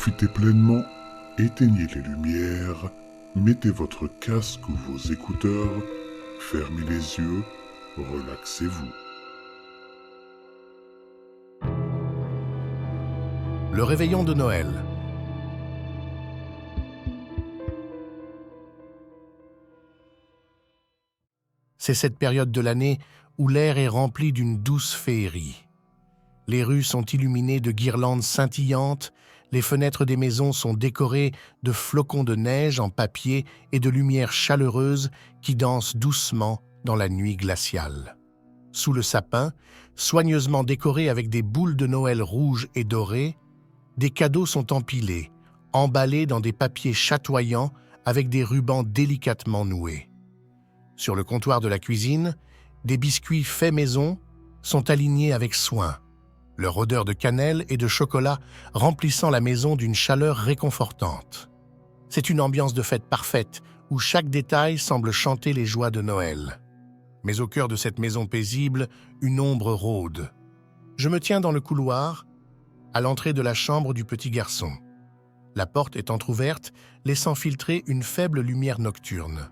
profitez pleinement, éteignez les lumières, mettez votre casque ou vos écouteurs, fermez les yeux, relaxez-vous. Le réveillon de Noël. C'est cette période de l'année où l'air est rempli d'une douce féerie. Les rues sont illuminées de guirlandes scintillantes, les fenêtres des maisons sont décorées de flocons de neige en papier et de lumières chaleureuses qui dansent doucement dans la nuit glaciale. Sous le sapin, soigneusement décoré avec des boules de Noël rouges et dorées, des cadeaux sont empilés, emballés dans des papiers chatoyants avec des rubans délicatement noués. Sur le comptoir de la cuisine, des biscuits faits maison sont alignés avec soin, leur odeur de cannelle et de chocolat remplissant la maison d'une chaleur réconfortante. C'est une ambiance de fête parfaite où chaque détail semble chanter les joies de Noël. Mais au cœur de cette maison paisible, une ombre rôde. Je me tiens dans le couloir, à l'entrée de la chambre du petit garçon. La porte est entr'ouverte, laissant filtrer une faible lumière nocturne.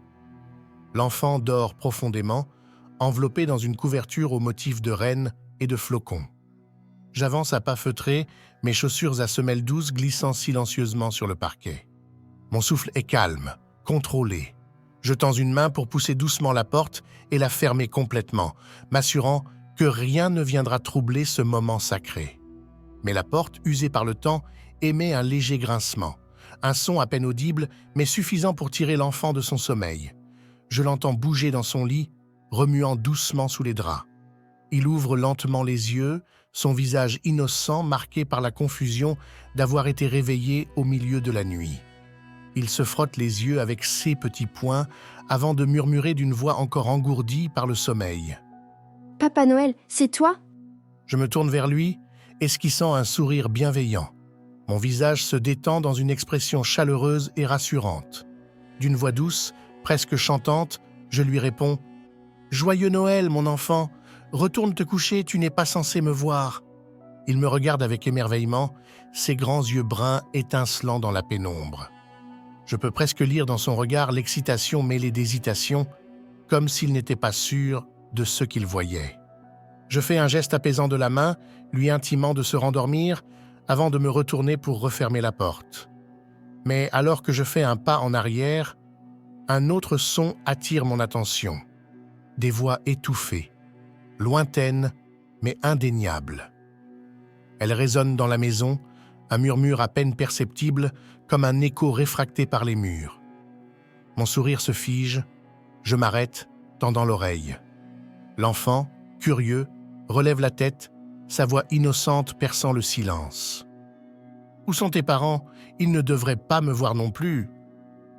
L'enfant dort profondément, enveloppé dans une couverture aux motifs de rennes et de flocons. J'avance à pas feutrés, mes chaussures à semelles douces glissant silencieusement sur le parquet. Mon souffle est calme, contrôlé. Je tends une main pour pousser doucement la porte et la fermer complètement, m'assurant que rien ne viendra troubler ce moment sacré. Mais la porte, usée par le temps, émet un léger grincement, un son à peine audible, mais suffisant pour tirer l'enfant de son sommeil. Je l'entends bouger dans son lit, remuant doucement sous les draps. Il ouvre lentement les yeux, son visage innocent marqué par la confusion d'avoir été réveillé au milieu de la nuit. Il se frotte les yeux avec ses petits poings avant de murmurer d'une voix encore engourdie par le sommeil. « Papa Noël, c'est toi ?» Je me tourne vers lui, esquissant un sourire bienveillant. Mon visage se détend dans une expression chaleureuse et rassurante. D'une voix douce, presque chantante, je lui réponds « Joyeux Noël, mon enfant! Retourne te coucher, tu n'es pas censé me voir. » Il me regarde avec émerveillement, ses grands yeux bruns étincelant dans la pénombre. Je peux presque lire dans son regard l'excitation mêlée d'hésitation, comme s'il n'était pas sûr de ce qu'il voyait. Je fais un geste apaisant de la main, lui intimant de se rendormir, avant de me retourner pour refermer la porte. Mais alors que je fais un pas en arrière, un autre son attire mon attention. Des voix étouffées, lointaines mais indéniables. Elles résonnent dans la maison, un murmure à peine perceptible comme un écho réfracté par les murs. Mon sourire se fige, je m'arrête, tendant l'oreille. L'enfant, curieux, relève la tête, sa voix innocente perçant le silence. « Où sont tes parents? Ils ne devraient pas me voir non plus. »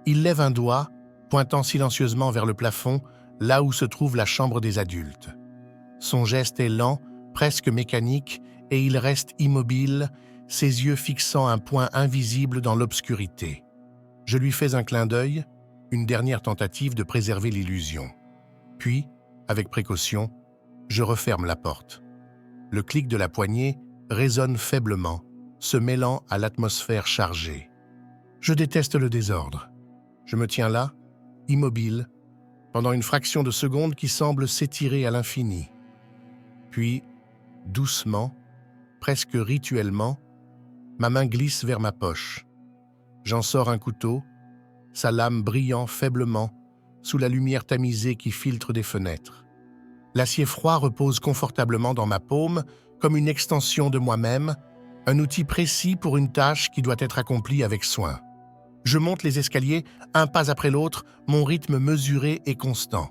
Il lève un doigt, pointant silencieusement vers le plafond, là où se trouve la chambre des adultes. Son geste est lent, presque mécanique, et il reste immobile, ses yeux fixant un point invisible dans l'obscurité. Je lui fais un clin d'œil, une dernière tentative de préserver l'illusion. Puis, avec précaution, je referme la porte. Le clic de la poignée résonne faiblement, se mêlant à l'atmosphère chargée. Je déteste le désordre. Je me tiens là, immobile, pendant une fraction de seconde qui semble s'étirer à l'infini. Puis, doucement, presque rituellement, ma main glisse vers ma poche. J'en sors un couteau, sa lame brillant faiblement sous la lumière tamisée qui filtre des fenêtres. L'acier froid repose confortablement dans ma paume, comme une extension de moi-même, un outil précis pour une tâche qui doit être accomplie avec soin. Je monte les escaliers, un pas après l'autre, mon rythme mesuré et constant.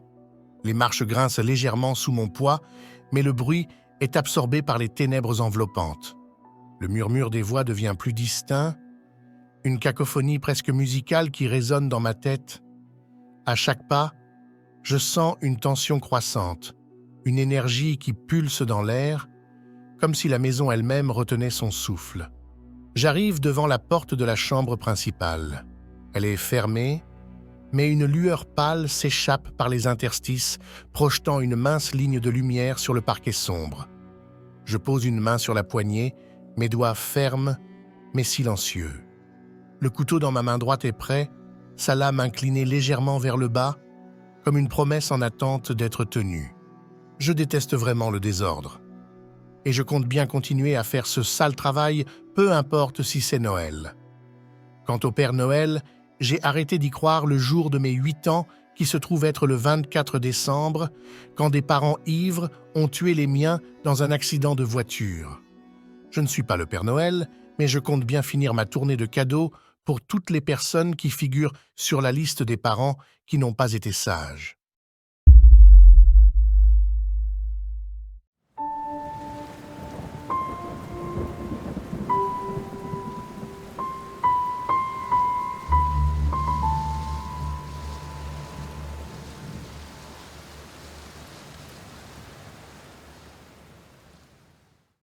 Les marches grincent légèrement sous mon poids, mais le bruit est absorbé par les ténèbres enveloppantes. Le murmure des voix devient plus distinct, une cacophonie presque musicale qui résonne dans ma tête. À chaque pas, je sens une tension croissante, une énergie qui pulse dans l'air, comme si la maison elle-même retenait son souffle. J'arrive devant la porte de la chambre principale. Elle est fermée, mais une lueur pâle s'échappe par les interstices, projetant une mince ligne de lumière sur le parquet sombre. Je pose une main sur la poignée, mes doigts fermes mais silencieux. Le couteau dans ma main droite est prêt, sa lame inclinée légèrement vers le bas, comme une promesse en attente d'être tenue. Je déteste vraiment le désordre. Et je compte bien continuer à faire ce sale travail, peu importe si c'est Noël. Quant au Père Noël, j'ai arrêté d'y croire le jour de mes 8 ans, qui se trouve être le 24 décembre, quand des parents ivres ont tué les miens dans un accident de voiture. Je ne suis pas le Père Noël, mais je compte bien finir ma tournée de cadeaux pour toutes les personnes qui figurent sur la liste des parents qui n'ont pas été sages.